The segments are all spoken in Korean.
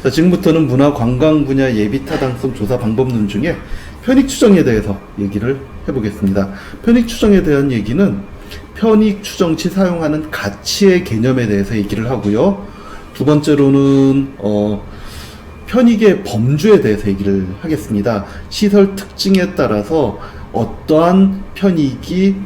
자, 지금부터는 문화 관광 분야 예비 타당성 조사 방법론 중에 편익 추정에 대해서 얘기를 해보겠습니다. 편익 추정에 대한 얘기는 편익 추정 시 사용하는 가치의 개념에 대해서 얘기를 하고요. 두 번째로는 편익의 범주에 대해서 얘기를 하겠습니다. 시설 특징에 따라서 어떠한 편익이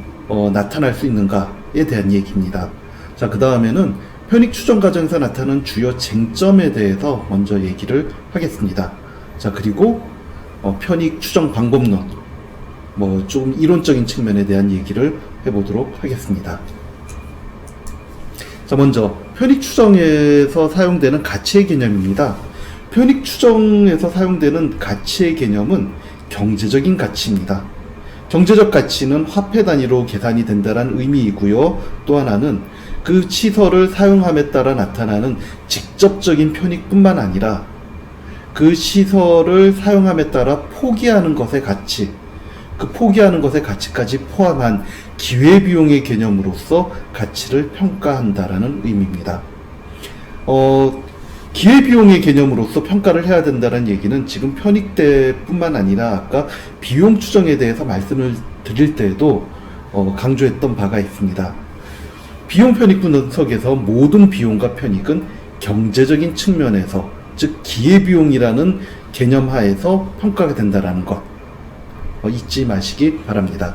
나타날 수 있는가에 대한 얘기입니다. 자, 그 다음에는 편익 추정 과정에서 나타나는 주요 쟁점에 대해서 먼저 얘기를 하겠습니다. 자, 그리고 편익 추정 방법론, 좀 이론적인 측면에 대한 얘기를 해보도록 하겠습니다. 자, 먼저 편익 추정에서 사용되는 가치의 개념입니다. 편익 추정에서 사용되는 가치의 개념은 경제적인 가치입니다. 경제적 가치는 화폐 단위로 계산이 된다는 의미이고요. 또 하나는 그 시설을 사용함에 따라 나타나는 직접적인 편익뿐만 아니라 그 시설을 사용함에 따라 포기하는 것의 가치, 그 포기하는 것의 가치까지 포함한 기회비용의 개념으로서 가치를 평가한다라는 의미입니다. 기회비용의 개념으로서 평가를 해야 된다는 얘기는 지금 편익대뿐만 아니라 아까 비용 추정에 대해서 말씀을 드릴 때에도 강조했던 바가 있습니다. 비용 편익 분석에서 모든 비용과 편익은 경제적인 측면에서, 즉 기회비용이라는 개념 하에서 평가가 된다는 것 잊지 마시기 바랍니다.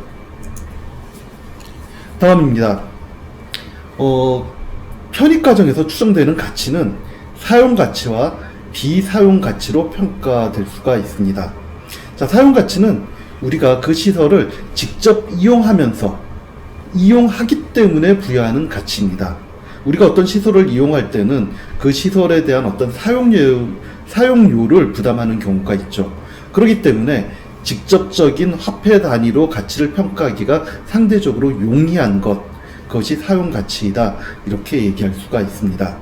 다음입니다. 편익 과정에서 추정되는 가치는 사용 가치와 비사용 가치로 평가될 수가 있습니다. 자, 사용 가치는 우리가 그 시설을 직접 이용하기 때문에 부여하는 가치입니다. 우리가 어떤 시설을 이용할 때는 그 시설에 대한 어떤 사용료를 부담하는 경우가 있죠. 그렇기 때문에 직접적인 화폐 단위로 가치를 평가하기가 상대적으로 용이한 그것이 사용 가치이다, 이렇게 얘기할 수가 있습니다.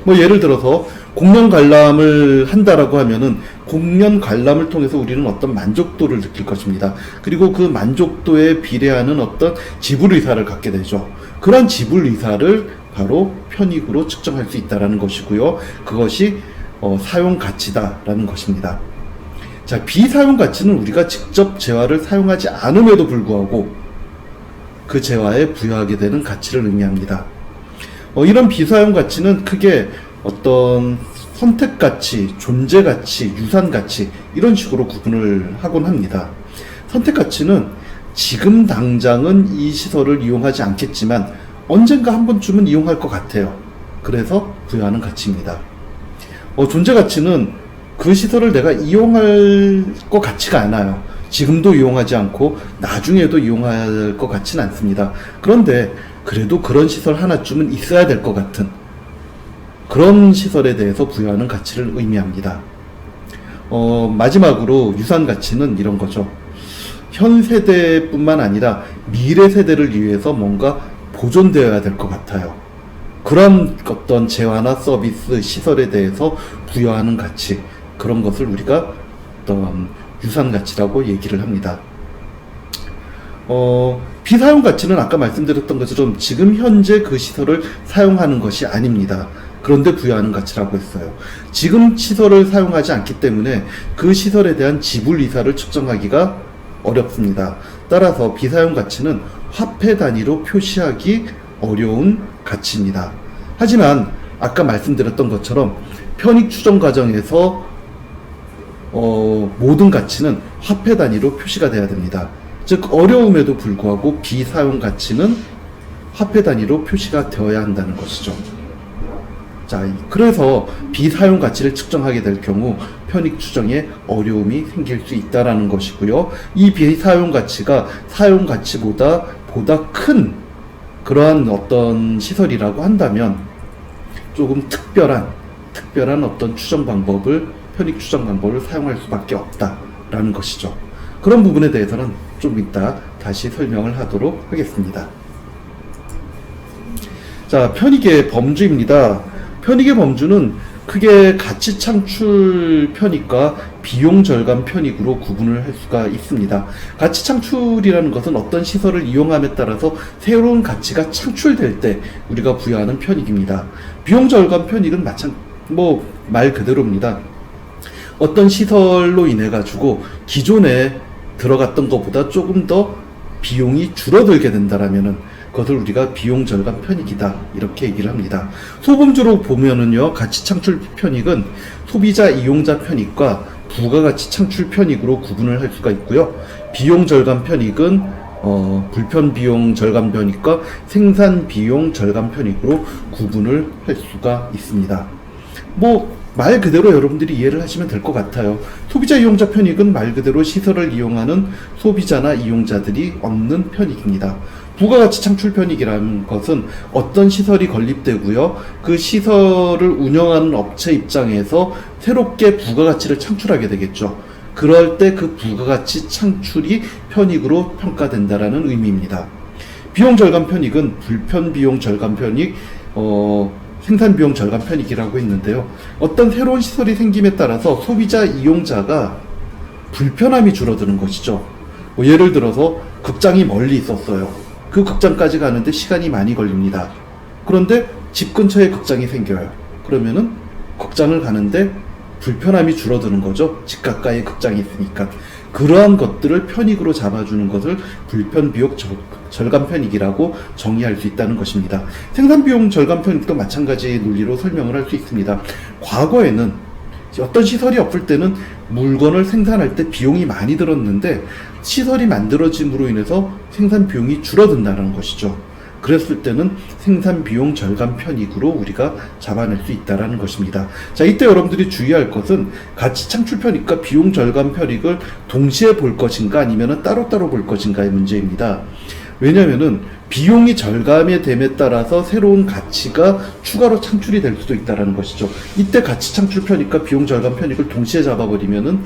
예를 들어서 공연 관람을 한다라고 하면은 공연 관람을 통해서 우리는 어떤 만족도를 느낄 것입니다. 그리고 그 만족도에 비례하는 어떤 지불 의사를 갖게 되죠. 그런 지불 의사를 바로 편익으로 측정할 수 있다라는 것이고요. 그것이 사용 가치다라는 것입니다. 자, 비사용 가치는 우리가 직접 재화를 사용하지 않음에도 불구하고 그 재화에 부여하게 되는 가치를 의미합니다. 이런 비사용 가치는 크게 어떤 선택 가치, 존재 가치, 유산 가치, 이런 식으로 구분을 하곤 합니다. 선택 가치는 지금 당장은 이 시설을 이용하지 않겠지만 언젠가 한 번쯤은 이용할 것 같아요. 그래서 부여하는 가치입니다. 존재 가치는 그 시설을 내가 이용할 것 같지가 않아요. 지금도 이용하지 않고 나중에도 이용할 것 같지는 않습니다. 그런데 그래도 그런 시설 하나쯤은 있어야 될 것 같은 그런 시설에 대해서 부여하는 가치를 의미합니다. 마지막으로 유산 가치는 이런 거죠. 현 세대뿐만 아니라 미래 세대를 위해서 뭔가 보존되어야 될 것 같아요. 그런 어떤 재화나 서비스, 시설에 대해서 부여하는 가치, 그런 것을 우리가 어떤 유산 가치라고 얘기를 합니다. 비사용 가치는 아까 말씀드렸던 것처럼 지금 현재 그 시설을 사용하는 것이 아닙니다. 그런데 부여하는 가치라고 했어요. 지금 시설을 사용하지 않기 때문에 그 시설에 대한 지불 의사를 측정하기가 어렵습니다. 따라서 비사용 가치는 화폐 단위로 표시하기 어려운 가치입니다. 하지만 아까 말씀드렸던 것처럼 편익 추정 과정에서 모든 가치는 화폐 단위로 표시가 돼야 됩니다. 즉 어려움에도 불구하고 비사용 가치는 화폐 단위로 표시가 되어야 한다는 것이죠. 자, 그래서 비사용 가치를 측정하게 될 경우 편익 추정에 어려움이 생길 수 있다라는 것이고요. 이 비사용 가치가 사용 가치보다 큰 그러한 어떤 시설이라고 한다면 조금 특별한 어떤 추정 방법을, 편익 추정 방법을 사용할 수밖에 없다라는 것이죠. 그런 부분에 대해서는 좀 이따 다시 설명을 하도록 하겠습니다. 자, 편익의 범주입니다. 편익의 범주는 크게 가치 창출 편익과 비용 절감 편익으로 구분을 할 수가 있습니다. 가치 창출이라는 것은 어떤 시설을 이용함에 따라서 새로운 가치가 창출될 때 우리가 부여하는 편익입니다. 비용 절감 편익은 뭐 말 그대로입니다. 어떤 시설로 인해 가지고 기존에 들어갔던 것보다 조금 더 비용이 줄어들게 된다라면은 그것을 우리가 비용 절감 편익이다 이렇게 얘기를 합니다. 소범주로 보면은요, 가치 창출 편익은 소비자 이용자 편익과 부가가치 창출 편익으로 구분을 할 수가 있고요. 비용 절감 편익은 불편 비용 절감 편익과 생산 비용 절감 편익으로 구분을 할 수가 있습니다. 뭐 말 그대로 여러분들이 이해를 하시면 될 것 같아요. 소비자 이용자 편익은 말 그대로 시설을 이용하는 소비자나 이용자들이 얻는 편익입니다. 부가가치 창출 편익이라는 것은 어떤 시설이 건립되고요, 그 시설을 운영하는 업체 입장에서 새롭게 부가가치를 창출하게 되겠죠. 그럴 때 그 부가가치 창출이 편익으로 평가된다라는 의미입니다. 비용 절감 편익은 불편 비용 절감 편익, 생산 비용 절감 편익이라고 했는데요. 어떤 새로운 시설이 생김에 따라서 소비자 이용자가 불편함이 줄어드는 것이죠. 뭐 예를 들어서 극장이 멀리 있었어요. 그 극장까지 가는데 시간이 많이 걸립니다. 그런데 집 근처에 극장이 생겨요. 그러면은 극장을 가는데 불편함이 줄어드는 거죠. 집 가까이에 극장이 있으니까. 그러한 것들을 편익으로 잡아주는 것을 불편비용 절감 편익이라고 정의할 수 있다는 것입니다. 생산비용 절감 편익도 마찬가지의 논리로 설명을 할 수 있습니다. 과거에는 어떤 시설이 없을 때는 물건을 생산할 때 비용이 많이 들었는데 시설이 만들어짐으로 인해서 생산 비용이 줄어든다는 것이죠. 그랬을 때는 생산 비용 절감 편익으로 우리가 잡아낼 수 있다는 것입니다. 자, 이때 여러분들이 주의할 것은 가치 창출 편익과 비용 절감 편익을 동시에 볼 것인가 아니면 따로따로 볼 것인가의 문제입니다. 왜냐면은 비용이 절감이 됨에 따라서 새로운 가치가 추가로 창출이 될 수도 있다는 것이죠. 이때 가치 창출 편익과 비용 절감 편익을 동시에 잡아버리면은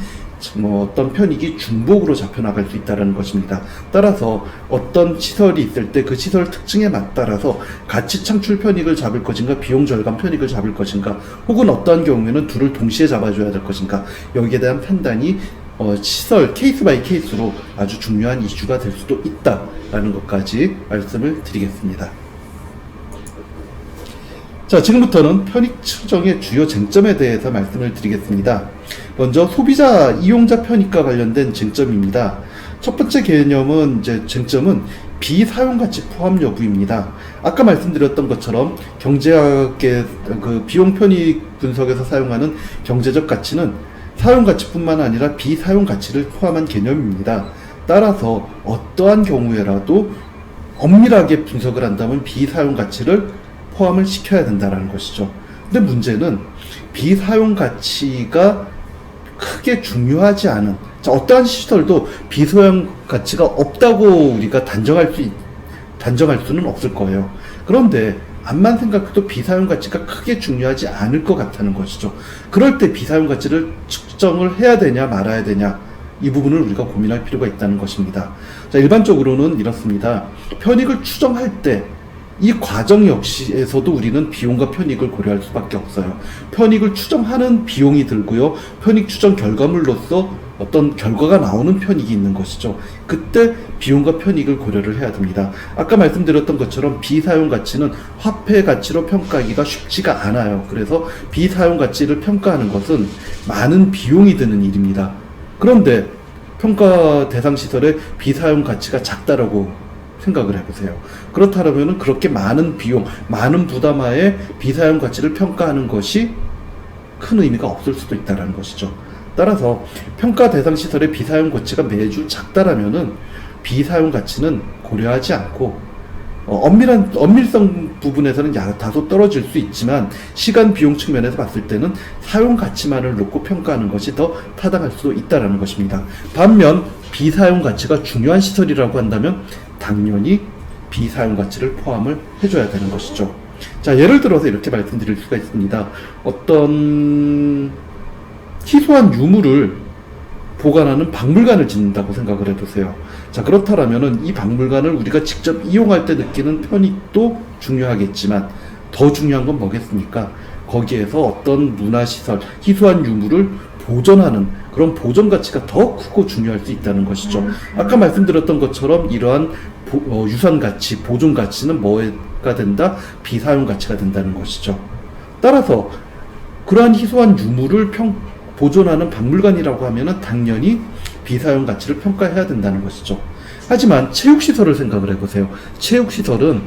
어떤 편익이 중복으로 잡혀나갈 수 있다는 것입니다. 따라서 어떤 시설이 있을 때 그 시설 특징에 맞따라서 가치 창출 편익을 잡을 것인가 비용 절감 편익을 잡을 것인가, 혹은 어떠한 경우에는 둘을 동시에 잡아줘야 될 것인가, 여기에 대한 판단이 시설 케이스 바이 케이스로 아주 중요한 이슈가 될 수도 있다라는 것까지 말씀을 드리겠습니다. 자, 지금부터는 편익 측정의 주요 쟁점에 대해서 말씀을 드리겠습니다. 먼저 소비자 이용자 편익과 관련된 쟁점입니다. 첫 번째 개념은 쟁점은 비사용가치 포함 여부입니다. 아까 말씀드렸던 것처럼 경제학의 그 비용 편익 분석에서 사용하는 경제적 가치는 사용가치뿐만 아니라 비사용가치를 포함한 개념입니다. 따라서 어떠한 경우에라도 엄밀하게 분석을 한다면 비사용가치를 포함을 시켜야 된다는 것이죠. 근데 문제는 비사용가치가 크게 중요하지 않은, 어떠한 시설도 비사용가치가 없다고 우리가 단정할 수는 없을 거예요. 그런데 암만 생각해도 비사용가치가 크게 중요하지 않을 것 같다는 것이죠. 그럴 때 비사용가치를 측정을 해야 되냐 말아야 되냐, 이 부분을 우리가 고민할 필요가 있다는 것입니다. 자, 일반적으로는 이렇습니다. 편익을 추정할 때 이 과정 역시에서도 우리는 비용과 편익을 고려할 수밖에 없어요. 편익을 추정하는 비용이 들고요, 편익 추정 결과물로서 어떤 결과가 나오는 편익이 있는 것이죠. 그때 비용과 편익을 고려를 해야 됩니다. 아까 말씀드렸던 것처럼 비사용 가치는 화폐 가치로 평가하기가 쉽지가 않아요. 그래서 비사용 가치를 평가하는 것은 많은 비용이 드는 일입니다. 그런데 평가 대상 시설의 비사용 가치가 작다라고 생각을 해보세요. 그렇다면 그렇게 많은 비용, 많은 부담하에 비사용 가치를 평가하는 것이 큰 의미가 없을 수도 있다는 것이죠. 따라서 평가 대상 시설의 비사용 가치가 매주 작다라면은 비사용 가치는 고려하지 않고 엄밀성 부분에서는 다소 떨어질 수 있지만 시간 비용 측면에서 봤을 때는 사용 가치만을 놓고 평가하는 것이 더 타당할 수도 있다는 것입니다. 반면 비사용 가치가 중요한 시설이라고 한다면 당연히 비사용 가치를 포함을 해줘야 되는 것이죠. 자, 예를 들어서 이렇게 말씀드릴 수가 있습니다. 어떤 희소한 유물을 보관하는 박물관을 짓는다고 생각을 해보세요. 자, 그렇다면은 이 박물관을 우리가 직접 이용할 때 느끼는 편익도 중요하겠지만 더 중요한 건 뭐겠습니까? 거기에서 어떤 문화시설, 희소한 유물을 보존하는 그런 보존 가치가 더 크고 중요할 수 있다는 것이죠. 아까 말씀드렸던 것처럼 이러한 유산 가치, 보존 가치는 뭐가 된다? 비사용 가치가 된다는 것이죠. 따라서 그러한 희소한 유물을 보존하는 박물관이라고 하면은 당연히 비사용 가치를 평가해야 된다는 것이죠. 하지만 체육시설을 생각을 해보세요. 체육시설은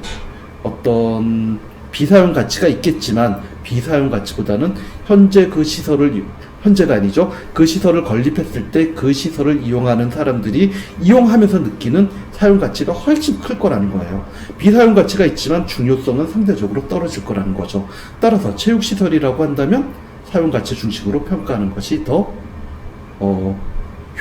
어떤 비사용 가치가 있겠지만 비사용 가치보다는 현재가 아니죠. 그 시설을 건립했을 때 그 시설을 이용하는 사람들이 이용하면서 느끼는 사용 가치가 훨씬 클 거라는 거예요. 비사용 가치가 있지만 중요성은 상대적으로 떨어질 거라는 거죠. 따라서 체육시설이라고 한다면 사용 가치 중심으로 평가하는 것이 더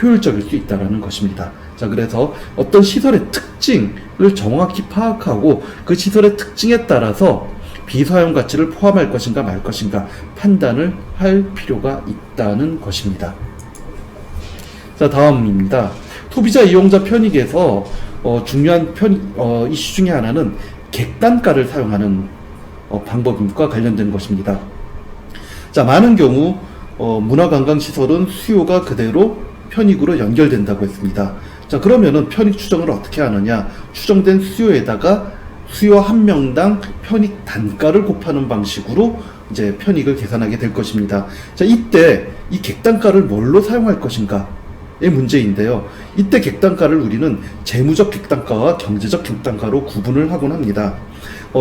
효율적일 수 있다는 것입니다. 자, 그래서 어떤 시설의 특징을 정확히 파악하고 그 시설의 특징에 따라서 비사용 가치를 포함할 것인가 말 것인가 판단을 할 필요가 있다는 것입니다. 자, 다음입니다. 소비자 이용자 편익에서 중요한 이슈 중에 하나는 객단가를 사용하는 방법과 관련된 것입니다. 자, 많은 경우 문화관광시설은 수요가 그대로 편익으로 연결된다고 했습니다. 자, 그러면은 편익 추정을 어떻게 하느냐? 추정된 수요에다가 수요 한 명당 편익 단가를 곱하는 방식으로 이제 편익을 계산하게 될 것입니다. 자, 이때 이 객단가를 뭘로 사용할 것인가의 문제인데요. 이때 객단가를 우리는 재무적 객단가와 경제적 객단가로 구분을 하곤 합니다.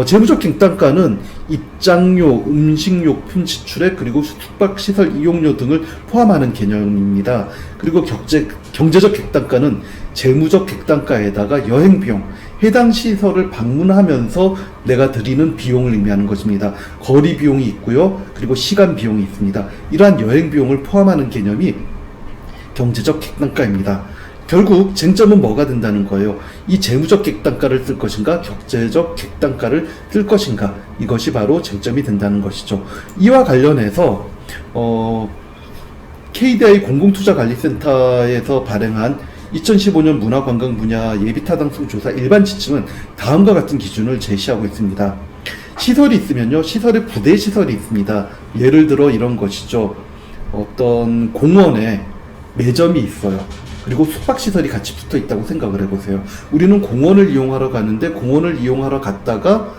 재무적 객단가는 입장료, 음식료품 지출액, 그리고 숙박시설 이용료 등을 포함하는 개념입니다. 그리고 경제적 객단가는 재무적 객단가에다가 여행비용, 해당 시설을 방문하면서 내가 드리는 비용을 의미하는 것입니다. 거리 비용이 있고요. 그리고 시간 비용이 있습니다. 이러한 여행 비용을 포함하는 개념이 경제적 객단가입니다. 결국 쟁점은 뭐가 된다는 거예요? 이 재무적 객단가를 쓸 것인가, 경제적 객단가를 쓸 것인가, 이것이 바로 쟁점이 된다는 것이죠. 이와 관련해서 KDI 공공투자관리센터에서 발행한 2015년 문화관광 분야 예비타당성 조사 일반 지침은 다음과 같은 기준을 제시하고 있습니다. 시설이 있으면요, 시설에 부대 시설이 있습니다. 예를 들어 이런 것이죠. 어떤 공원에 매점이 있어요. 그리고 숙박시설이 같이 붙어 있다고 생각을 해보세요. 우리는 공원을 이용하러 가는데 공원을 이용하러 갔다가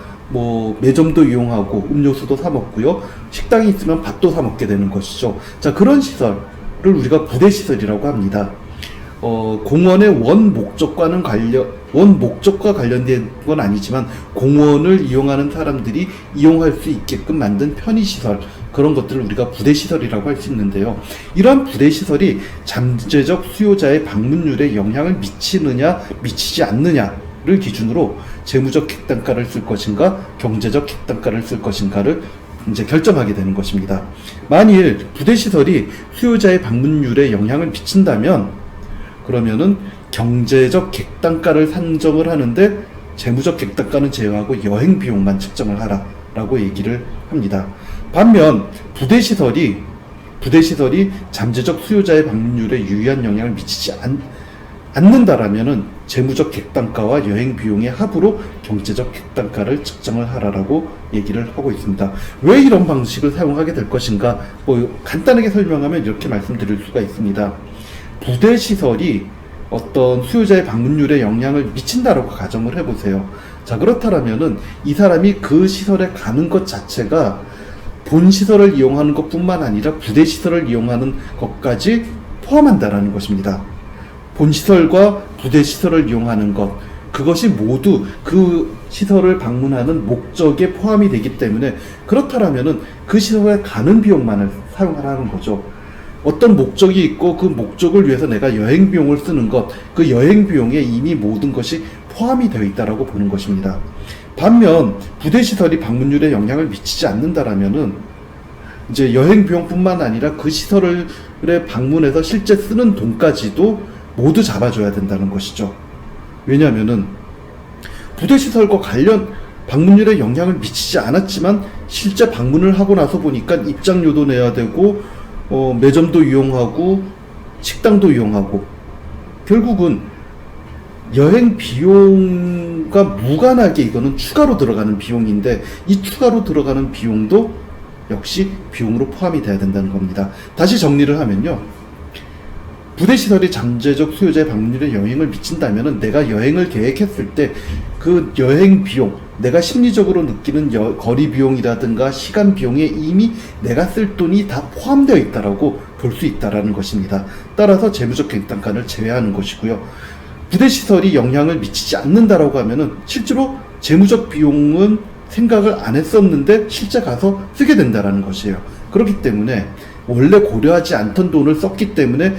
매점도 이용하고 음료수도 사 먹고요. 식당이 있으면 밥도 사 먹게 되는 것이죠. 자, 그런 시설을 우리가 부대시설이라고 합니다. 공원의 원 목적과 관련된 건 아니지만 공원을 이용하는 사람들이 이용할 수 있게끔 만든 편의시설, 그런 것들을 우리가 부대시설이라고 할 수 있는데요. 이러한 부대시설이 잠재적 수요자의 방문율에 영향을 미치느냐 미치지 않느냐를 기준으로 재무적 객단가를 쓸 것인가 경제적 객단가를 쓸 것인가를 이제 결정하게 되는 것입니다. 만일 부대시설이 수요자의 방문율에 영향을 미친다면 그러면은 경제적 객단가를 산정을 하는데 재무적 객단가는 제외하고 여행 비용만 측정을 하라라고 얘기를 합니다. 반면 부대시설이 잠재적 수요자의 방문율에 유의한 영향을 미치지 않는다라면은 재무적 객단가와 여행 비용의 합으로 경제적 객단가를 측정을 하라라고 얘기를 하고 있습니다. 왜 이런 방식을 사용하게 될 것인가? 간단하게 설명하면 이렇게 말씀드릴 수가 있습니다. 부대시설이 어떤 수요자의 방문율에 영향을 미친다라고 가정을 해보세요. 자, 그렇다면은 이 사람이 그 시설에 가는 것 자체가 본 시설을 이용하는 것뿐만 아니라 부대 시설을 이용하는 것까지 포함한다라는 것입니다. 본 시설과 부대 시설을 이용하는 것, 그것이 모두 그 시설을 방문하는 목적에 포함이 되기 때문에 그렇다면은 그 시설에 가는 비용만을 사용하라는 거죠. 어떤 목적이 있고 그 목적을 위해서 내가 여행 비용을 쓰는 것, 그 여행 비용에 이미 모든 것이 포함이 되어 있다라고 보는 것입니다. 반면 부대시설이 방문율에 영향을 미치지 않는다라면은 이제 여행 비용뿐만 아니라 그 시설을 방문해서 실제 쓰는 돈까지도 모두 잡아줘야 된다는 것이죠. 왜냐하면은 부대시설과 관련 방문율에 영향을 미치지 않았지만 실제 방문을 하고 나서 보니까 입장료도 내야 되고 매점도 이용하고 식당도 이용하고 결국은 여행 비용과 무관하게 이거는 추가로 들어가는 비용인데 이 추가로 들어가는 비용도 역시 비용으로 포함이 돼야 된다는 겁니다. 다시 정리를 하면요, 부대시설이 잠재적 소유자의 방문율에 영향을 미친다면 내가 여행을 계획했을 때 그 여행 비용, 내가 심리적으로 느끼는 거리 비용이라든가 시간 비용에 이미 내가 쓸 돈이 다 포함되어 있다라고 볼 수 있다라는 것입니다. 따라서 재무적 객단가를 제외하는 것이고요. 부대시설이 영향을 미치지 않는다라고 하면은 실제로 재무적 비용은 생각을 안 했었는데 실제 가서 쓰게 된다라는 것이에요. 그렇기 때문에 원래 고려하지 않던 돈을 썼기 때문에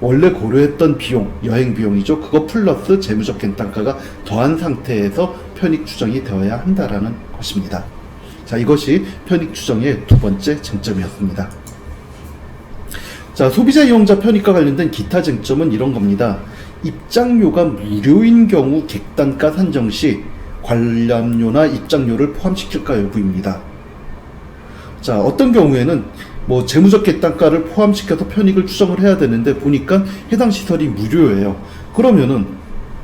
원래 고려했던 비용, 여행 비용이죠. 그거 플러스 재무적 객단가가 더한 상태에서 편익 추정이 되어야 한다라는 것입니다. 자, 이것이 편익 추정의 두 번째 쟁점이었습니다. 자, 소비자 이용자 편익과 관련된 기타 쟁점은 이런 겁니다. 입장료가 무료인 경우 객단가 산정 시 관람료나 입장료를 포함시킬까 여부입니다. 자, 어떤 경우에는 재무적 객단가를 포함시켜서 편익을 추정을 해야 되는데 보니까 해당 시설이 무료예요. 그러면은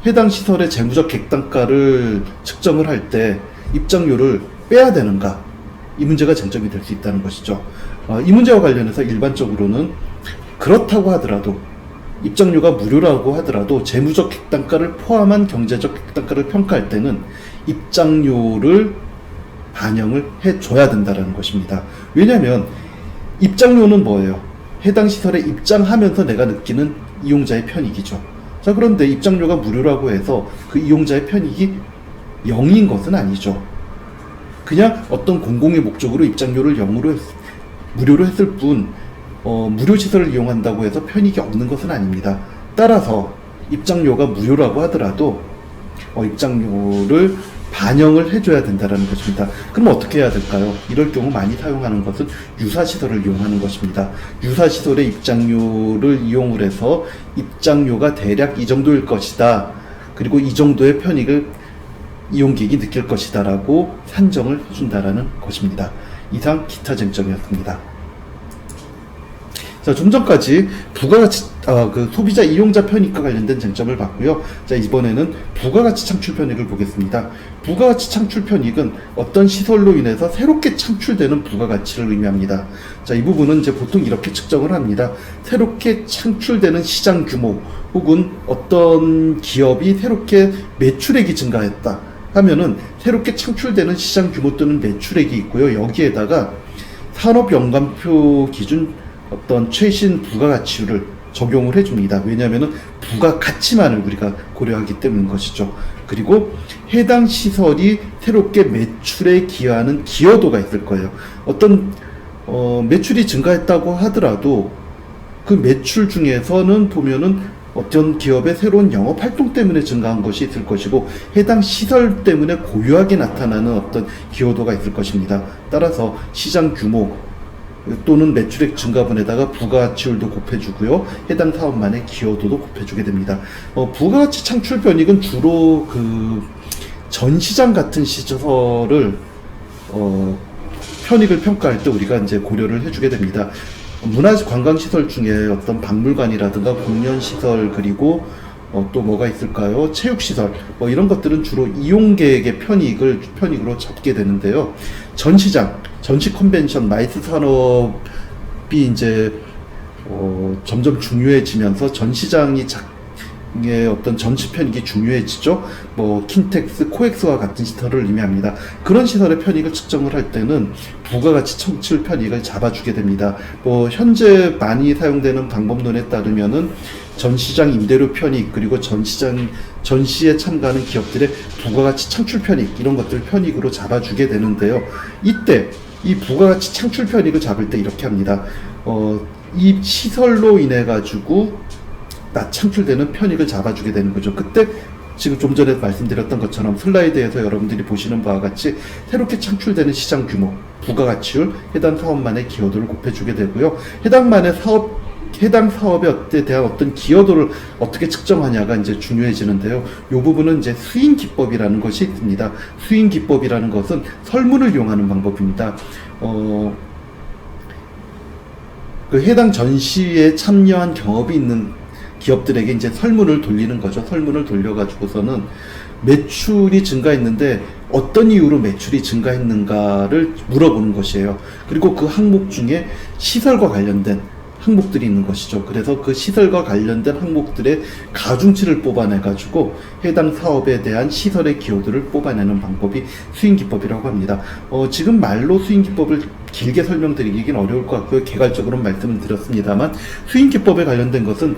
해당 시설의 재무적 객단가를 측정을 할 때 입장료를 빼야 되는가? 이 문제가 쟁점이 될 수 있다는 것이죠. 이 문제와 관련해서 일반적으로는 그렇다고 하더라도 입장료가 무료라고 하더라도 재무적 객단가를 포함한 경제적 객단가를 평가할 때는 입장료를 반영을 해줘야 된다는 것입니다. 왜냐하면 입장료는 뭐예요? 해당 시설에 입장하면서 내가 느끼는 이용자의 편익이죠. 자, 그런데 입장료가 무료라고 해서 그 이용자의 편익이 0인 것은 아니죠. 그냥 어떤 공공의 목적으로 입장료를 무료로 했을 뿐 무료 시설을 이용한다고 해서 편익이 없는 것은 아닙니다. 따라서 입장료가 무료라고 하더라도 입장료를 반영을 해줘야 된다는 것입니다. 그럼 어떻게 해야 될까요? 이럴 경우 많이 사용하는 것은 유사시설을 이용하는 것입니다. 유사시설의 입장료를 이용을 해서 입장료가 대략 이 정도일 것이다. 그리고 이 정도의 편익을 이용객이 느낄 것이다 라고 산정을 해준다라는 것입니다. 이상 기타 쟁점이었습니다. 자, 좀 전까지 부가가치, 소비자 이용자 편익과 관련된 쟁점을 봤고요. 자, 이번에는 부가가치 창출 편익을 보겠습니다. 부가가치 창출 편익은 어떤 시설로 인해서 새롭게 창출되는 부가가치를 의미합니다. 자, 이 부분은 이제 보통 이렇게 측정을 합니다. 새롭게 창출되는 시장 규모 혹은 어떤 기업이 새롭게 매출액이 증가했다 하면은 새롭게 창출되는 시장 규모 또는 매출액이 있고요. 여기에다가 산업 연관표 기준 어떤 최신 부가가치율을 적용을 해줍니다. 왜냐하면 부가가치만을 우리가 고려하기 때문인 것이죠. 그리고 해당 시설이 새롭게 매출에 기여하는 기여도가 있을 거예요. 어떤 매출이 증가했다고 하더라도 그 매출 중에서는 보면은 어떤 기업의 새로운 영업 활동 때문에 증가한 것이 있을 것이고 해당 시설 때문에 고유하게 나타나는 어떤 기여도가 있을 것입니다. 따라서 시장 규모 또는 매출액 증가분에다가 부가가치율도 곱해주고요. 해당 사업만의 기여도도 곱해주게 됩니다. 부가가치 창출 편익은 주로 그 전시장 같은 시설을 편익을 평가할 때 우리가 이제 고려를 해주게 됩니다. 문화관광시설 중에 어떤 박물관이라든가 공연시설 그리고 또 뭐가 있을까요? 체육시설 이런 것들은 주로 이용객의 편익으로 잡게 되는데요. 전시장, 전시 컨벤션, 마이스 산업이 이제 점점 중요해지면서 전시장의 어떤 전시 편익이 중요해지죠. 킨텍스, 코엑스와 같은 시설을 의미합니다. 그런 시설의 편익을 측정을 할 때는 부가가치 창출 편익을 잡아주게 됩니다. 현재 많이 사용되는 방법론에 따르면은 전시장 임대료 편익 그리고 전시에 참가하는 기업들의 부가가치 창출 편익 이런 것들을 편익으로 잡아주게 되는데요. 이때 이 부가가치 창출 편익을 잡을 때 이렇게 합니다. 이 시설로 인해 가지고 창출되는 편익을 잡아주게 되는 거죠. 그때 지금 좀 전에 말씀드렸던 것처럼 슬라이드에서 여러분들이 보시는 바와 같이 새롭게 창출되는 시장 규모, 부가가치율, 해당 사업만의 기여도를 곱해주게 되고요. 해당 사업에 대한 어떤 기여도를 어떻게 측정하냐가 이제 중요해지는데요. 이 부분은 이제 수인 기법이라는 것이 있습니다. 수인 기법이라는 것은 설문을 이용하는 방법입니다. 그 해당 전시에 참여한 경험이 있는 기업들에게 이제 설문을 돌리는 거죠. 설문을 돌려가지고서는 매출이 증가했는데 어떤 이유로 매출이 증가했는가를 물어보는 것이에요. 그리고 그 항목 중에 시설과 관련된 항목들이 있는 것이죠. 그래서 그 시설과 관련된 항목들의 가중치를 뽑아내가지고 해당 사업에 대한 시설의 기여도를 뽑아내는 방법이 수익기법이라고 합니다. 지금 말로 수익기법을 길게 설명드리긴 어려울 것 같고요. 개괄적으로 말씀을 드렸습니다만 수익기법에 관련된 것은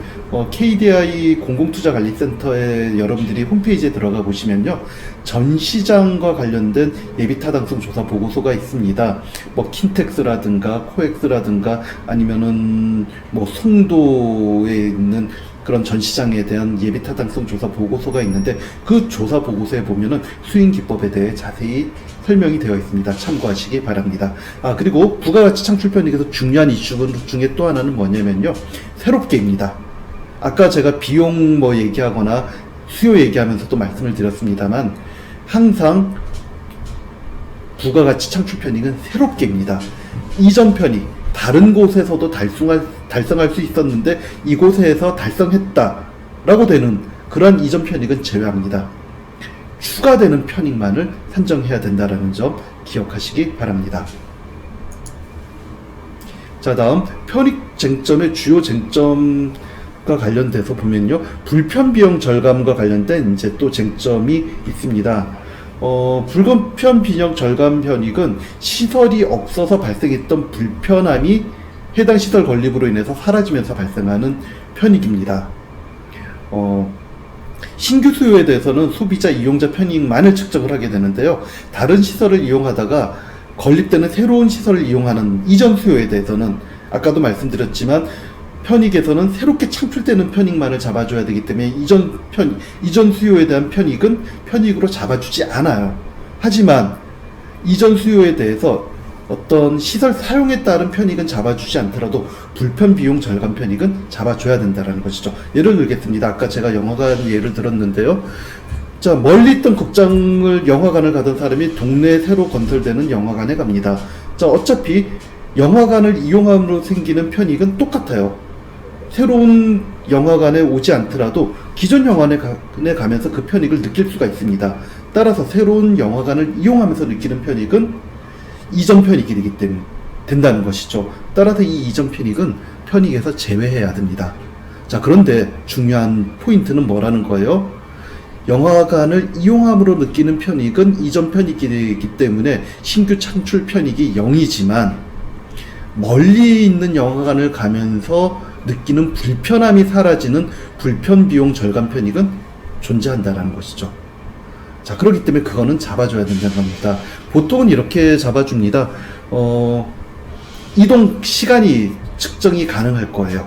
KDI 공공투자관리센터에 여러분들이 홈페이지에 들어가 보시면요. 전시장과 관련된 예비타당성 조사 보고서가 있습니다. 뭐 킨텍스라든가 코엑스라든가 아니면은 뭐 송도에 있는 그런 전시장에 대한 예비타당성 조사 보고서가 있는데 그 조사 보고서에 보면은 수익기법에 대해 자세히 설명이 되어 있습니다. 참고하시기 바랍니다. 그리고 부가가치 창출 편익에서 중요한 이슈 중에 또 하나는 뭐냐면요. 새롭게입니다. 아까 제가 비용 뭐 얘기하거나 수요 얘기하면서도 말씀을 드렸습니다만 항상 부가가치 창출 편익은 새롭게입니다. 이전 편익, 다른 곳에서도 달성할 수 있었는데 이곳에서 달성했다라고 되는 그러한 이전 편익은 제외합니다. 추가되는 편익만을 산정해야 된다는 점 기억하시기 바랍니다. 자, 다음 편익 쟁점의 주요 쟁점과 관련돼서 보면요, 불편 비용 절감과 관련된 이제 또 쟁점이 있습니다. 불편 비용 절감 편익은 시설이 없어서 발생했던 불편함이 해당 시설 건립으로 인해서 사라지면서 발생하는 편익입니다. 신규 수요에 대해서는 소비자 이용자 편익만을 측정을 하게 되는데요. 다른 시설을 이용하다가 건립되는 새로운 시설을 이용하는 이전 수요에 대해서는 아까도 말씀드렸지만 편익에서는 새롭게 창출되는 편익만을 잡아줘야 되기 때문에 이전 수요에 대한 편익은 편익으로 잡아주지 않아요. 하지만 이전 수요에 대해서 어떤 시설 사용에 따른 편익은 잡아주지 않더라도 불편 비용 절감 편익은 잡아줘야 된다는 것이죠. 예를 들겠습니다. 아까 제가 영화관 예를 들었는데요. 자, 멀리 있던 영화관을 가던 사람이 동네에 새로 건설되는 영화관에 갑니다. 자, 어차피 영화관을 이용함으로 생기는 편익은 똑같아요. 새로운 영화관에 오지 않더라도 기존 영화관에 가면서 그 편익을 느낄 수가 있습니다. 따라서 새로운 영화관을 이용하면서 느끼는 편익은 이전 편익이 되기 때문에 된다는 것이죠. 따라서 이 이전 편익은 편익에서 제외해야 됩니다. 자, 그런데 중요한 포인트는 뭐라는 거예요? 영화관을 이용함으로 느끼는 편익은 이전 편익이 되기 때문에 신규 창출 편익이 0이지만 멀리 있는 영화관을 가면서 느끼는 불편함이 사라지는 불편 비용 절감 편익은 존재한다는 것이죠. 자, 그렇기 때문에 그거는 잡아줘야 된다는 겁니다. 보통은 이렇게 잡아줍니다. 이동 시간이 측정이 가능할 거예요.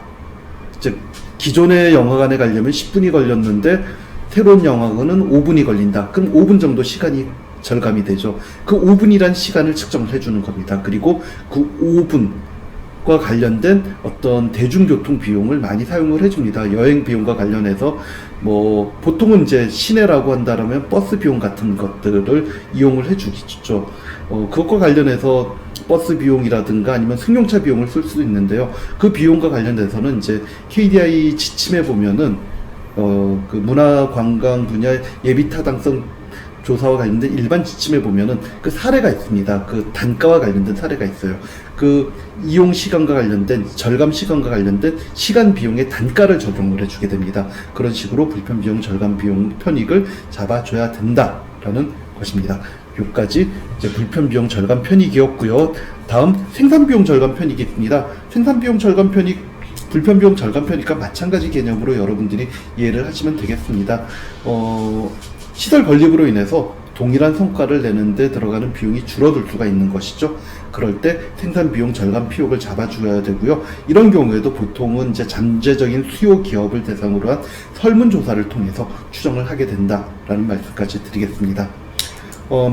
즉, 기존의 영화관에 가려면 10분이 걸렸는데 새로운 영화관은 5분이 걸린다. 그럼 5분 정도 시간이 절감이 되죠. 그 5분이란 시간을 측정을 해주는 겁니다. 그리고 그 5분과 관련된 어떤 대중교통 비용을 많이 사용을 해줍니다. 여행 비용과 관련해서 뭐 보통은 이제 시내라고 한다면 버스 비용 같은 것들을 이용을 해주겠죠. 그것과 관련해서 버스 비용이라든가 아니면 승용차 비용을 쓸 수도 있는데요. 그 비용과 관련돼서는 이제 KDI 지침에 보면은 그 문화관광 분야 예비타당성 조사와 관련된 일반 지침에 보면은 그 사례가 있습니다. 그 단가와 관련된 사례가 있어요. 그 이용 시간과 관련된 절감 시간과 관련된 시간 비용의 단가를 적용을 해주게 됩니다. 그런 식으로 불편 비용 절감 비용 편익을 잡아줘야 된다라는 것입니다. 여기까지 이제 불편 비용 절감 편익이었고요. 다음 생산 비용 절감 편익이 있습니다. 생산 비용 절감 편익 불편 비용 절감 편익과 마찬가지 개념으로 여러분들이 이해를 하시면 되겠습니다. 시설 건립으로 인해서 동일한 성과를 내는데 들어가는 비용이 줄어들 수가 있는 것이죠. 그럴 때 생산 비용 절감 피옥을 잡아줘야 되고요. 이런 경우에도 보통은 이제 잠재적인 수요 기업을 대상으로 한 설문조사를 통해서 추정을 하게 된다라는 말씀까지 드리겠습니다.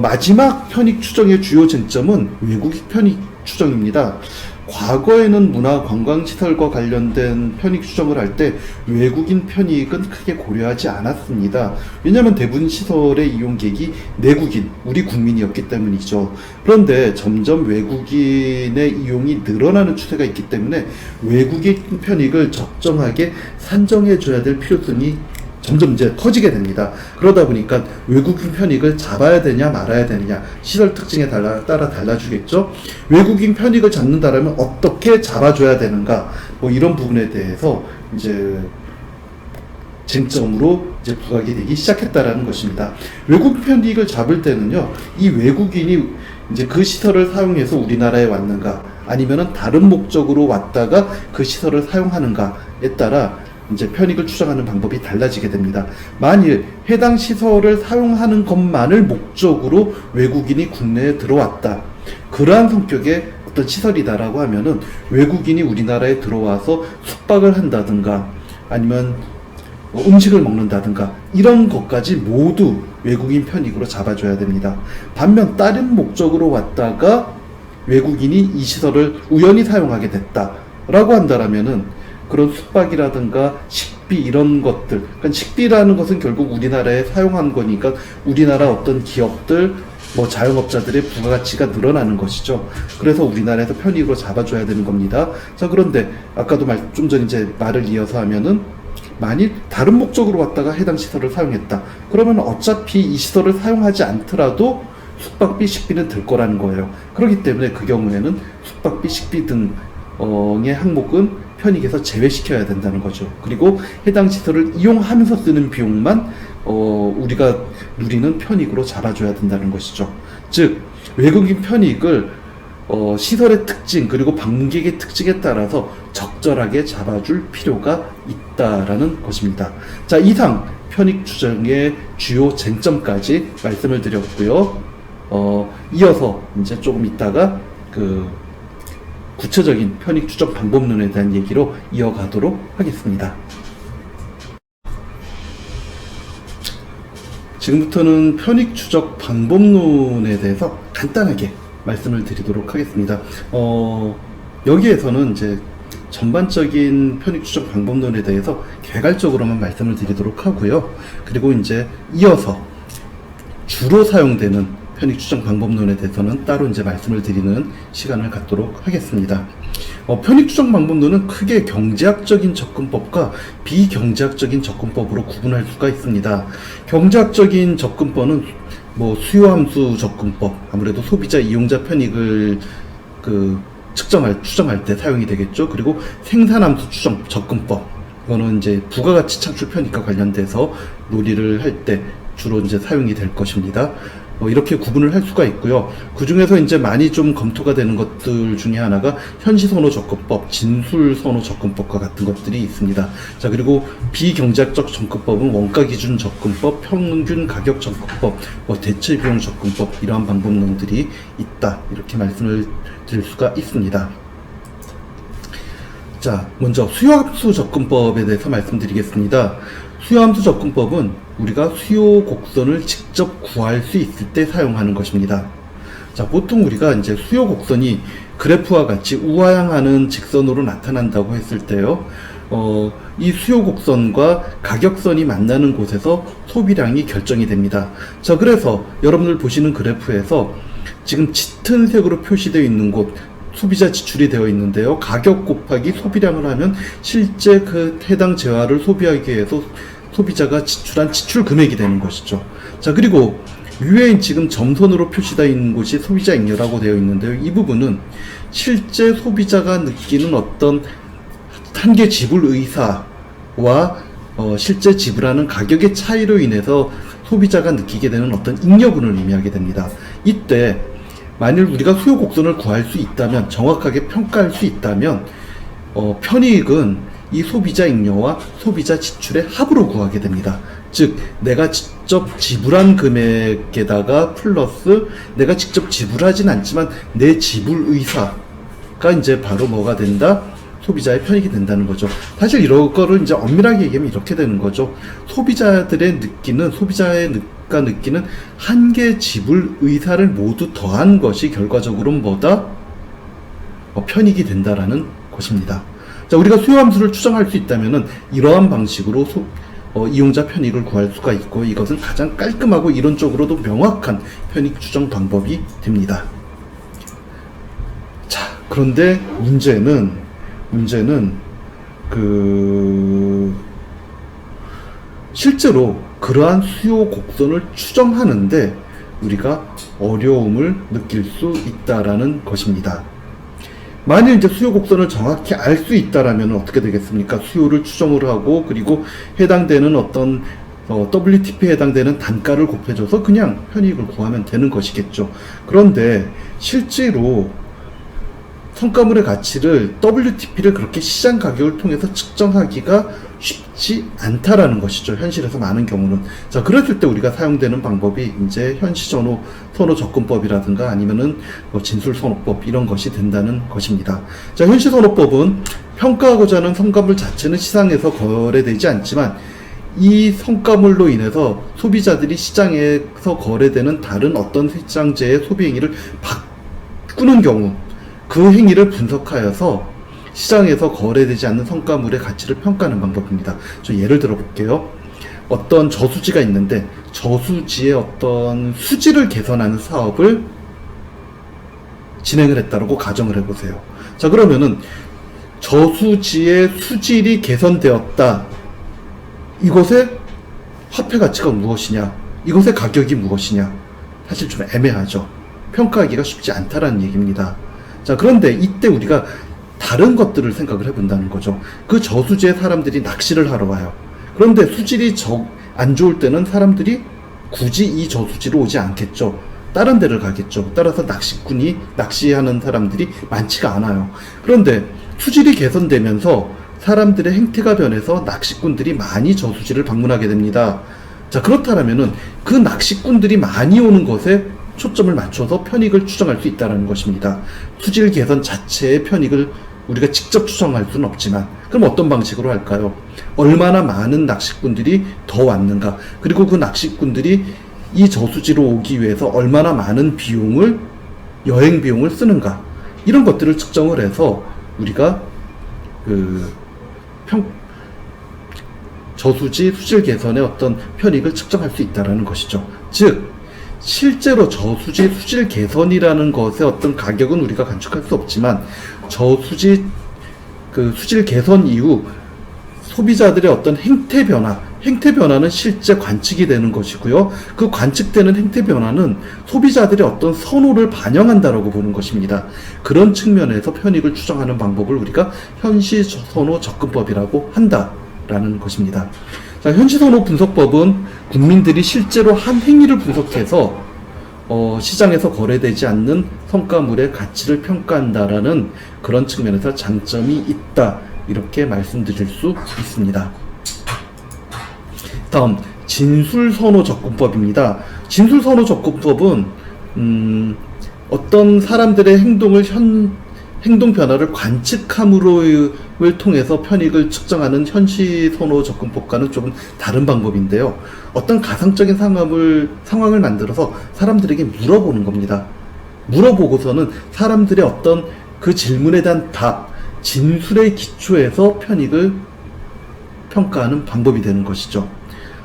마지막 편익 추정의 주요 쟁점은 외국인 편익 추정입니다. 과거에는 문화 관광시설과 관련된 편익 추정을 할 때 외국인 편익은 크게 고려하지 않았습니다. 왜냐하면 대부분 시설의 이용객이 내국인, 우리 국민이었기 때문이죠. 그런데 점점 외국인의 이용이 늘어나는 추세가 있기 때문에 외국인 편익을 적정하게 산정해 줘야 될 필요성이 점점 이제 커지게 됩니다. 그러다 보니까 외국인 편익을 잡아야 되냐 말아야 되느냐 시설 특징에 따라 달라지겠죠. 외국인 편익을 잡는다라면 어떻게 잡아줘야 되는가 뭐 이런 부분에 대해서 이제 쟁점으로 이제 부각이 되기 시작했다라는 것입니다. 외국인 편익을 잡을 때는요, 이 외국인이 이제 그 시설을 사용해서 우리나라에 왔는가 아니면은 다른 목적으로 왔다가 그 시설을 사용하는가에 따라 이제 편익을 추정하는 방법이 달라지게 됩니다. 만일 해당 시설을 사용하는 것만을 목적으로 외국인이 국내에 들어왔다. 그러한 성격의 어떤 시설이다라고 하면은 외국인이 우리나라에 들어와서 숙박을 한다든가 아니면 음식을 먹는다든가 이런 것까지 모두 외국인 편익으로 잡아줘야 됩니다. 반면 다른 목적으로 왔다가 외국인이 이 시설을 우연히 사용하게 됐다라고 한다라면은 그런 숙박이라든가 식비 이런 것들, 그러니까 식비라는 것은 결국 우리나라에 사용한 거니까 우리나라 어떤 기업들, 뭐 자영업자들의 부가가치가 늘어나는 것이죠. 그래서 우리나라에서 편익으로 잡아줘야 되는 겁니다. 자, 그런데 아까도 좀 전에 이제 말을 이어서 하면은 만일 다른 목적으로 왔다가 해당 시설을 사용했다. 그러면 어차피 이 시설을 사용하지 않더라도 숙박비, 식비는 들 거라는 거예요. 그렇기 때문에 그 경우에는 숙박비, 식비 등의 항목은 편익에서 제외시켜야 된다는 거죠. 그리고 해당 시설을 이용하면서 쓰는 비용만 우리가 누리는 편익으로 잡아줘야 된다는 것이죠. 즉 외국인 편익을 시설의 특징 그리고 방문객의 특징에 따라서 적절하게 잡아줄 필요가 있다라는 것입니다. 자, 이상 편익 추정의 주요 쟁점까지 말씀을 드렸고요. 이어서 이제 조금 있다가 그 구체적인 편익 추정 방법론에 대한 얘기로 이어가도록 하겠습니다. 지금부터는 편익 추적 방법론에 대해서 간단하게 말씀을 드리도록 하겠습니다. 여기에서는 이제 전반적인 편익 추정 방법론에 대해서 개괄적으로만 말씀을 드리도록 하고요. 그리고 이제 이어서 주로 사용되는 편익 추정 방법론에 대해서는 따로 이제 말씀을 드리는 시간을 갖도록 하겠습니다. 편익 추정 방법론은 크게 경제학적인 접근법과 비경제학적인 접근법으로 구분할 수가 있습니다. 경제학적인 접근법은 뭐 수요함수 접근법, 아무래도 소비자 이용자 편익을 추정할 때 사용이 되겠죠. 그리고 생산함수 추정 접근법, 이거는 이제 부가가치 창출 편익과 관련돼서 논의를 할 때 주로 이제 사용이 될 것입니다. 이렇게 구분을 할 수가 있고요. 그 중에서 이제 많이 좀 검토가 되는 것들 중에 하나가 현시선호 접근법, 진술선호 접근법과 같은 것들이 있습니다. 자, 그리고 비경제학적 접근법은 원가기준 접근법, 평균 가격 접근법, 대체비용 접근법, 이러한 방법론들이 있다. 이렇게 말씀을 드릴 수가 있습니다. 자, 먼저 수요함수 접근법에 대해서 말씀드리겠습니다. 수요함수 접근법은 우리가 수요 곡선을 직접 구할 수 있을 때 사용하는 것입니다. 자, 보통 우리가 이제 수요 곡선이 그래프와 같이 우하향하는 직선으로 나타난다고 했을 때요, 이 수요 곡선과 가격선이 만나는 곳에서 소비량이 결정이 됩니다. 자, 그래서 여러분들 보시는 그래프에서 지금 짙은 색으로 표시되어 있는 곳, 소비자 지출이 되어 있는데요. 가격 곱하기 소비량을 하면 실제 그 해당 재화를 소비하기 위해서 소비자가 지출한 지출 금액이 되는 것이죠. 자, 그리고 위에 지금 점선으로 표시되어 있는 곳이 소비자 잉여라고 되어 있는데요. 이 부분은 실제 소비자가 느끼는 어떤 한계 지불 의사와 실제 지불하는 가격의 차이로 인해서 소비자가 느끼게 되는 어떤 잉여분을 의미하게 됩니다. 이때 만일 우리가 수요 곡선을 구할 수 있다면, 정확하게 평가할 수 있다면 편익은 이 소비자 잉여와 소비자 지출의 합으로 구하게 됩니다. 즉 내가 직접 지불한 금액에다가 플러스 내가 직접 지불하진 않지만 내 지불 의사가 이제 바로 뭐가 된다? 소비자의 편익이 된다는 거죠. 사실 이런 거를 이제 엄밀하게 얘기하면 이렇게 되는 거죠. 소비자가 느끼는 한계 지불 의사를 모두 더한 것이 결과적으로는 뭐다? 편익이 된다라는 것입니다. 자, 우리가 수요함수를 추정할 수 있다면은 이러한 방식으로 이용자 편익을 구할 수가 있고, 이것은 가장 깔끔하고 이론적으로도 명확한 편익 추정 방법이 됩니다. 자, 그런데 문제는 실제로 그러한 수요 곡선을 추정하는데 우리가 어려움을 느낄 수 있다라는 것입니다. 만일 이제 수요 곡선을 정확히 알 수 있다라면 어떻게 되겠습니까? 수요를 추정을 하고 그리고 해당되는 어떤 WTP에 해당되는 단가를 곱해줘서 그냥 편익을 구하면 되는 것이겠죠. 그런데 실제로 성과물의 가치를 WTP를 그렇게 시장 가격을 통해서 측정하기가 쉽지 않다라는 것이죠. 현실에서 많은 경우는. 자, 그랬을 때 우리가 사용되는 방법이 이제 현시전후 선호 접근법이라든가 아니면은 진술 선호법 이런 것이 된다는 것입니다. 자, 현시 선호법은 평가하고자 하는 성과물 자체는 시장에서 거래되지 않지만 이 성과물로 인해서 소비자들이 시장에서 거래되는 다른 어떤 시장재의 소비 행위를 바꾸는 경우 그 행위를 분석하여서 시장에서 거래되지 않는 성과물의 가치를 평가하는 방법입니다. 저 예를 들어 볼게요. 어떤 저수지가 있는데 저수지의 어떤 수질을 개선하는 사업을 진행을 했다고 가정을 해보세요. 자, 그러면은 저수지의 수질이 개선되었다. 이것의 화폐 가치가 무엇이냐? 이것의 가격이 무엇이냐? 사실 좀 애매하죠. 평가하기가 쉽지 않다라는 얘기입니다. 자, 그런데 이때 우리가 다른 것들을 생각을 해본다는 거죠. 그 저수지에 사람들이 낚시를 하러 와요. 그런데 수질이 안 좋을 때는 사람들이 굳이 이 저수지로 오지 않겠죠. 다른 데를 가겠죠. 따라서 낚시하는 사람들이 많지가 않아요. 그런데 수질이 개선되면서 사람들의 행태가 변해서 낚시꾼들이 많이 저수지를 방문하게 됩니다. 자, 그렇다면은 그 낚시꾼들이 많이 오는 것에 초점을 맞춰서 편익을 추정할 수 있다는 것입니다. 수질 개선 자체의 편익을 우리가 직접 추정할 수는 없지만 그럼 어떤 방식으로 할까요? 얼마나 많은 낚시꾼들이 더 왔는가, 그리고 그 낚시꾼들이 이 저수지로 오기 위해서 얼마나 많은 여행 비용을 쓰는가, 이런 것들을 측정을 해서 우리가 저수지 수질 개선의 어떤 편익을 측정할 수 있다는 것이죠. 즉 실제로 저수지 수질 개선이라는 것의 어떤 가격은 우리가 간축할 수 없지만 저수지 수질 개선 이후 소비자들의 어떤 행태 변화는 실제 관측이 되는 것이고요. 그 관측되는 행태 변화는 소비자들의 어떤 선호를 반영한다라고 보는 것입니다. 그런 측면에서 편익을 추정하는 방법을 우리가 현시 선호 접근법이라고 한다라는 것입니다. 자, 현시선호 분석법은 국민들이 실제로 한 행위를 분석해서 시장에서 거래되지 않는 성과물의 가치를 평가한다라는 그런 측면에서 장점이 있다, 이렇게 말씀드릴 수 있습니다. 다음 진술선호 접근법입니다. 진술선호 접근법은 어떤 사람들의 행동 변화를 관측함을 통해서 편익을 측정하는 현시선호 접근법과는 조금 다른 방법인데요. 어떤 가상적인 상황을 만들어서 사람들에게 물어보는 겁니다. 물어보고서는 사람들의 어떤 그 질문에 대한 진술의 기초에서 편익을 평가하는 방법이 되는 것이죠.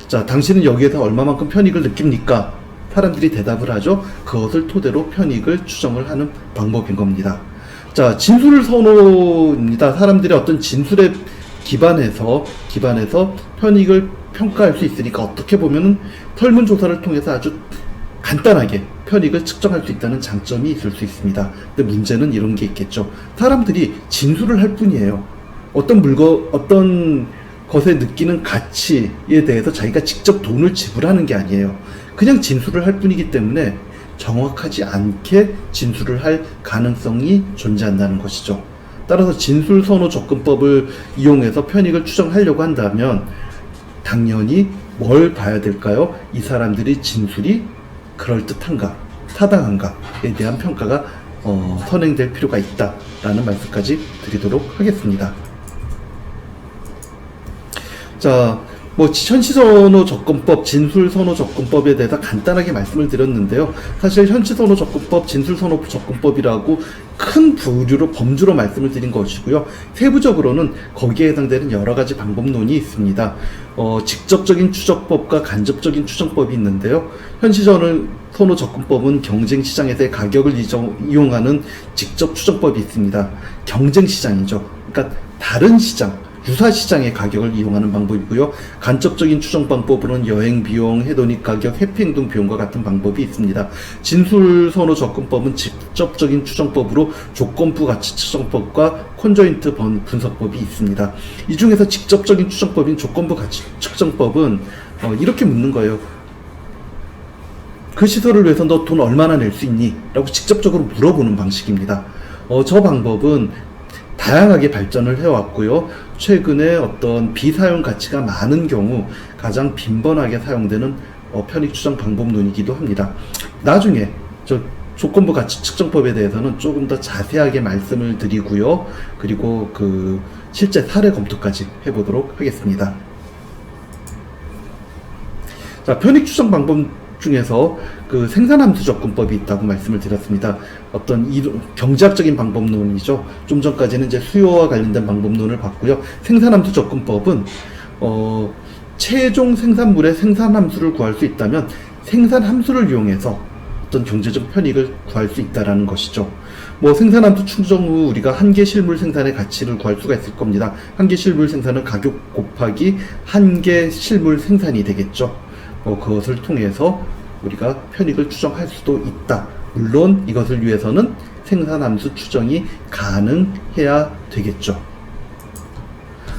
자, 당신은 여기에서 얼마만큼 편익을 느낍니까? 사람들이 대답을 하죠. 그것을 토대로 편익을 추정을 하는 방법인 겁니다. 자, 진술 선호입니다. 사람들의 어떤 진술에 기반해서 편익을 평가할 수 있으니까 어떻게 보면은 설문조사를 통해서 아주 간단하게 편익을 측정할 수 있다는 장점이 있을 수 있습니다. 근데 문제는 이런 게 있겠죠. 사람들이 진술을 할 뿐이에요. 어떤 것에 느끼는 가치에 대해서 자기가 직접 돈을 지불하는 게 아니에요. 그냥 진술을 할 뿐이기 때문에 정확하지 않게 진술을 할 가능성이 존재한다는 것이죠. 따라서 진술선호 접근법을 이용해서 편익을 추정하려고 한다면 당연히 뭘 봐야 될까요? 이 사람들의 진술이 그럴듯한가, 타당한가에 대한 평가가 선행될 필요가 있다라는 말씀까지 드리도록 하겠습니다. 자, 현시선호 접근법, 진술선호 접근법에 대해서 간단하게 말씀을 드렸는데요. 사실 현시선호 접근법, 진술선호 접근법이라고 큰 범주로 말씀을 드린 것이고요. 세부적으로는 거기에 해당되는 여러 가지 방법론이 있습니다. 직접적인 추정법과 간접적인 추정법이 있는데요. 현시선호 접근법은 경쟁시장에서의 가격을 이용하는 직접 추정법이 있습니다. 경쟁시장이죠. 그러니까 다른 시장, 유사시장의 가격을 이용하는 방법이고요. 간접적인 추정 방법으로는 여행 비용, 해독 가격, 해피행동 비용과 같은 방법이 있습니다. 진술선호 접근법은 직접적인 추정법으로 조건부 가치 추정법과 콘조인트 분석법이 있습니다. 이 중에서 직접적인 추정법인 조건부 가치 측정법은 이렇게 묻는 거예요. 그 시설을 위해서 너 돈 얼마나 낼 수 있니? 라고 직접적으로 물어보는 방식입니다. 저 방법은 다양하게 발전을 해왔고요. 최근에 어떤 비사용 가치가 많은 경우 가장 빈번하게 사용되는 편익 추정 방법론이기도 합니다. 나중에 저 조건부 가치 측정법에 대해서는 조금 더 자세하게 말씀을 드리고요. 그리고 그 실제 사례 검토까지 해보도록 하겠습니다. 자, 편익 추정 방법 중에서 그 생산함수 접근법이 있다고 말씀을 드렸습니다. 어떤 경제학적인 방법론이죠. 좀 전까지는 이제 수요와 관련된 방법론을 봤고요. 생산함수 접근법은 최종 생산물의 생산함수를 구할 수 있다면 생산함수를 이용해서 어떤 경제적 편익을 구할 수 있다라는 것이죠. 뭐 생산함수 추정 후 우리가 한 개 실물 생산의 가치를 구할 수가 있을 겁니다. 한 개 실물 생산은 가격 곱하기 한 개 실물 생산이 되겠죠. 그것을 통해서 우리가 편익을 추정할 수도 있다. 물론 이것을 위해서는 생산함수 추정이 가능해야 되겠죠.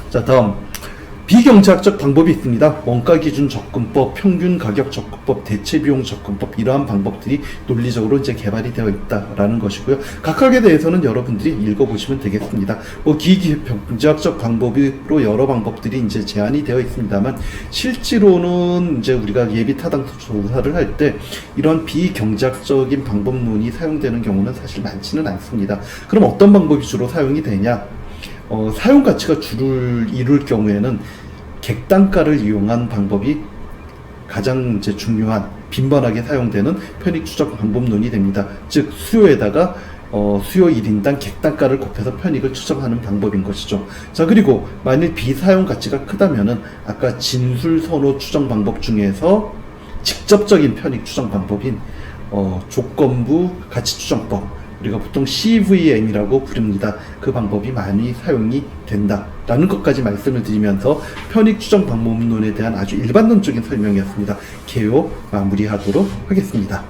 자, 다음 비경제학적 방법이 있습니다. 원가기준 접근법, 평균가격 접근법, 대체비용 접근법, 이러한 방법들이 논리적으로 이제 개발이 되어 있다라는 것이고요. 각각에 대해서는 여러분들이 읽어보시면 되겠습니다. 기경제학적 방법으로 여러 방법들이 이제 제한이 되어 있습니다만, 실제로는 이제 우리가 예비 타당성 조사를 할 때 이런 비경제학적인 방법론이 사용되는 경우는 사실 많지는 않습니다. 그럼 어떤 방법이 주로 사용이 되냐? 사용 가치가 주를 이룰 경우에는 객단가를 이용한 방법이 가장 이제 중요한 빈번하게 사용되는 편익 추정 방법론이 됩니다. 즉 수요에다가 수요 1인당 객단가를 곱해서 편익을 추정하는 방법인 것이죠. 자, 그리고 만일 비사용 가치가 크다면은 아까 진술 선호 추정 방법 중에서 직접적인 편익 추정 방법인 조건부 가치 추정법, 우리가 보통 CVM이라고 부릅니다. 그 방법이 많이 사용이 된다라는 것까지 말씀을 드리면서 편익 추정 방법론에 대한 아주 일반론적인 설명이었습니다. 개요 마무리하도록 하겠습니다.